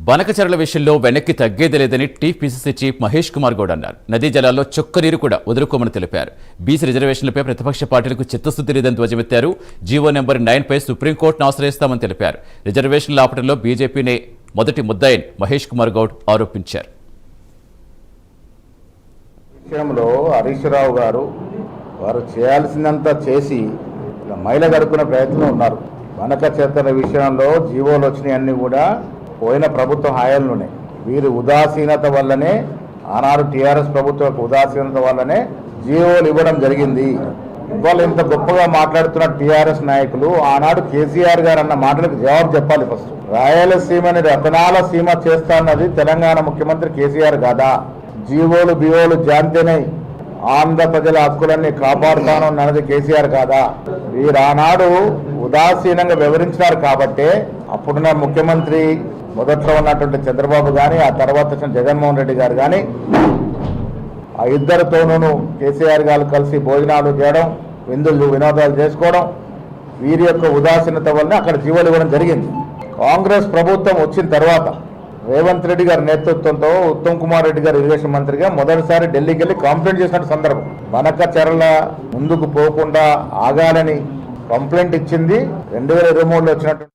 బనకచర్ల విషయంలో వెనక్కి తగ్గేది లేదని టీపీసీసీ చీఫ్ మహేష్ కుమార్ గౌడ్ అన్నారు. నదీ జలాల్లో చొక్క నీరు కూడా వదులుకోమని తెలిపారు. బీసీ రిజర్వేషన్లపై ప్రతిపక్ష పార్టీలకు చిత్తశుద్ధి లేదని ధ్వజమెత్తారు. జీవో నెంబర్ 9పై సుప్రీంకోర్టును ఆశ్రయిస్తామని తెలిపారు. రిజర్వేషన్ల ఆపటంలో బీజేపీనే మొదటి ముద్దాయిని మహేష్ కుమార్ గౌడ్ ఆరోపించారు. విషయంలో హరీష్ రావు గారు వారు చేయాల్సిందంతా చేసి మైల గడుపుకునే ప్రయత్నంలో ఉన్నారు. బనకచర్ల విషయంలో జీవోలు వచ్చినాయన్నీ కూడా పోయిన ప్రభుత్వం హాయాల్లోనే వీరి ఉదాసీనత వల్లనే ఆనాడు టీఆర్ఎస్ ప్రభుత్వం ఉదాసీనత వల్లనే జీవోలు ఇవ్వడం జరిగింది. ఇవాళ ఇంత గొప్పగా మాట్లాడుతున్న టీఆర్ఎస్ నాయకులు ఆనాడు కేసీఆర్ గారు అన్న మాటలకు జవాబు చెప్పాలి. ఫస్ట్ రాయలసీమని రతనాల సీమ చేస్తా అన్నది తెలంగాణ ముఖ్యమంత్రి కేసీఆర్ కాదా? జీవోలు బివోలు జాంతేనే ఆంధ్ర ప్రజల హక్కులన్నీ కాపాడుతాను అన్నది కేసీఆర్ కాదా? వీరు ఆనాడు ఉదాసీనంగా వివరించినారు కాబట్టే అప్పుడున్న ముఖ్యమంత్రి మొదట్లో ఉన్నటువంటి చంద్రబాబు కానీ ఆ తర్వాత వచ్చిన జగన్మోహన్ రెడ్డి గారు కానీ ఆ ఇద్దరితోనూ కేసీఆర్ గారు కలిసి భోజనాలు చేయడం, విందులు వినోదాలు చేసుకోవడం, వీరి యొక్క ఉదాసీనత వల్ల అక్కడ జీవోలు ఇవ్వడం జరిగింది. కాంగ్రెస్ ప్రభుత్వం వచ్చిన తర్వాత రేవంత్ రెడ్డి గారి నేతృత్వంతో ఉత్తమ్ కుమార్ రెడ్డి గారు ఇరిగేషన్ మంత్రిగా మొదటిసారి ఢిల్లీకి వెళ్ళి కంప్లైంట్ చేసిన సందర్భం బనకచర్ల ముందుకు పోకుండా ఆగాలని కంప్లైంట్ ఇచ్చింది 2023లో వచ్చినట్టు.